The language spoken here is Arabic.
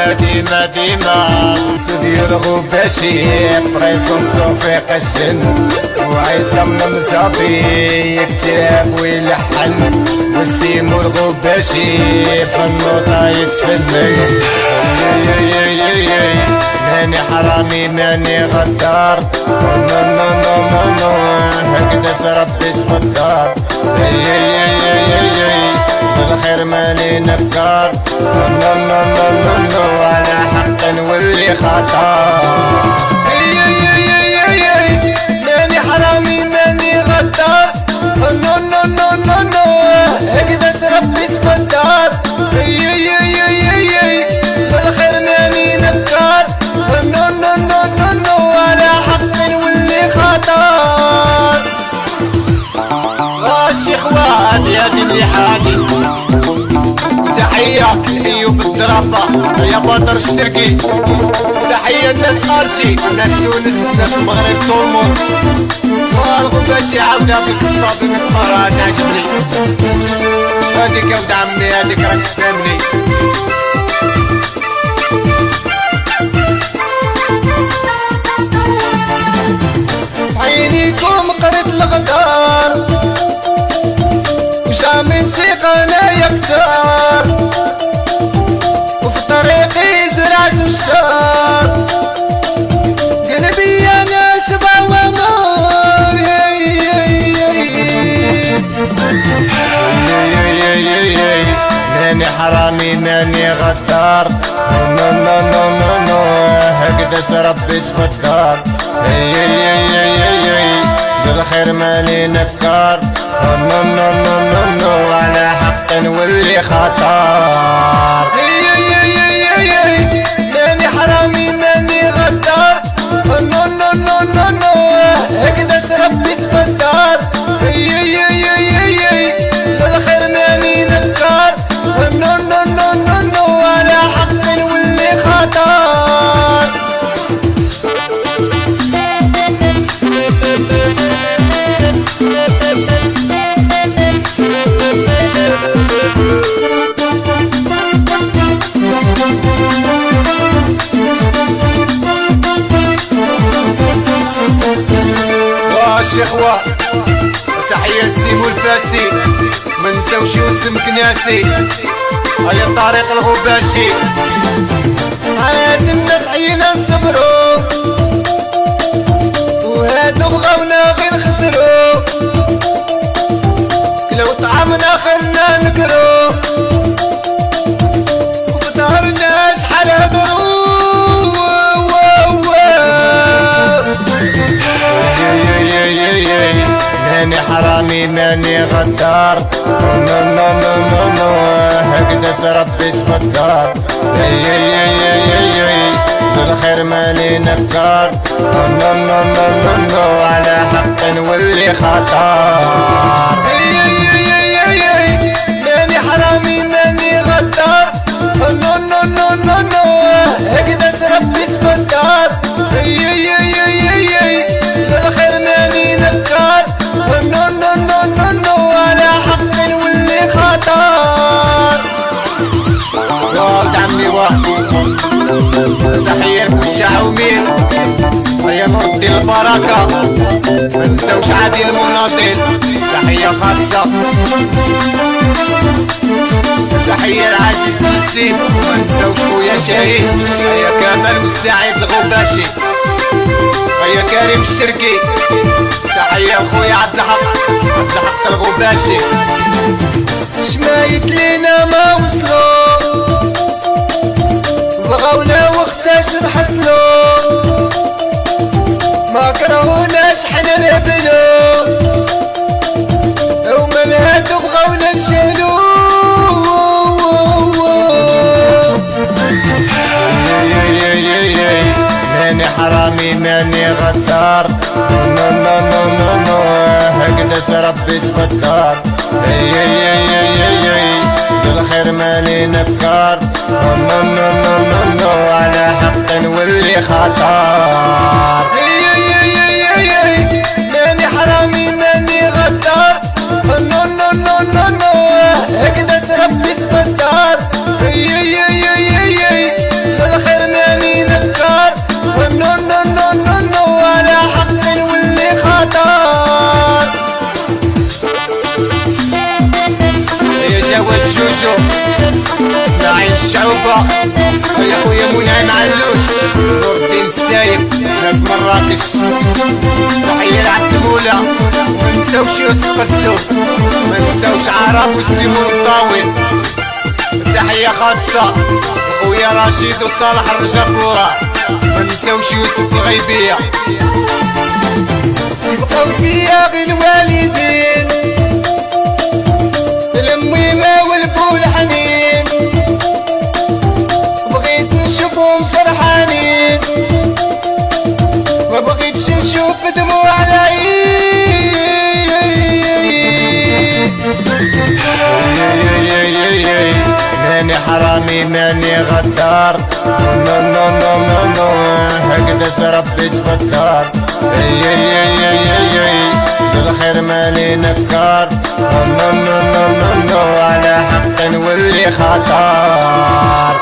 ديما ديما السد يرغب باشي بريسون توفيق الجن وعيسى من مزابي يكتب ويلحن والسيمو الغباشي فالنوطة يتفنن ماني حرامي ماني غدار نو نو نو نو نو هكذا تربيت في الدار بالخير ماني نكار نو نو نو نو نو على حق نولي خطار ماني حرامي ماني غدار نو نو نو نو نو هكذا تربيت في الدار بالخير ماني نكار نو نو نو نو نو على حق نولي خطار الشيخ واد يا دي اللحادي تحية لأيوب الدرافة يا بدر الشركي تحية الناس قرشي ناس تونس ناس المغرب تورمون والغباشي عاونا بالقصة بالمسمار تعجبني هاديك يا ولد عمي هاديك راك تفهمني عينيكم قرد الغدار وشامل ثقنا يكتر وفي طريقي زرعت الشار قلبي انا شبع وامور ماني حرامي ماني غدار نو نو نو نو نو هكذا تربيت في الدار بالخير ماني نكار نو نو نو نو نو على حق نولي خطار ماني حرامي ماني غدار نو نو نو نو نو هكذا تربيت في الدار بالخير ماني نكار نو نو نو نو نو على حق نولي خطار الشيخ واد تحية السيمو الفاسي منساوش يوسف مكناسي هيا طريق الغباشي هاد الناس عينا نصبرو وهادو بغاونا غير خسرو لو طعمنا خلنا نكرو وفطرنا شحال هدرو ماني حرامي ماني غدار نو نو نو نو نو هكذا تربيت في الدار بالخير ماني نكار نو نو نو نو نو على حق نولي خطار ماني حرامي ماني غدار نو نو نو نو نو هكذا تربيت في الدار بالخير ماني نكار نو نو نو نو نو على حق نولي خطار واد عمي واد تحية لبوشعومين هيا نردي البركة منساوش عادي المناضل تحية خاصة تحية العزيز نسيم منساوش خويا شهيد هيا كمال والسعيد الغباشي هيا كريم الشركي تحية لخويا عبد الحق الغباشي شمايت لينا ما وصلو بغاونا واختاش نحصلو ما كرهوناش حنا نهبلو ومن هادو بغاونا نشهلو ماني حرامي ماني غدار نو نو نو نو نو هكذا تربيت في الدار بالخير ماني نكار نو نو نو نو نو على حق نولي خطار ماني حرامي ماني غدار نو نو نو نو نو هكذا تربيت في الدار نرجو اسماعيل الشعوبة يا خويا منعم علوش نور الدين السايب ناس مراكش تحية لعبد المولى ما نساوش يوسف قسوم ما نساوش عرب وسيمون الطاوي تحية خاصة خويا رشيد وصالح الرجب الله ما نساوش يوسف الغيبية يبقاو فيا غير الوالدين الأميمة والبو الحنين بغيت نشوفهم فرحانين ما بغيتش نشوف دموع العين ماني حرامي ماني غدار نو نو نو نو نو هكذا تربيت في الدار بالخير ماني نكار نو نو نو نو نو على حق نولي خطر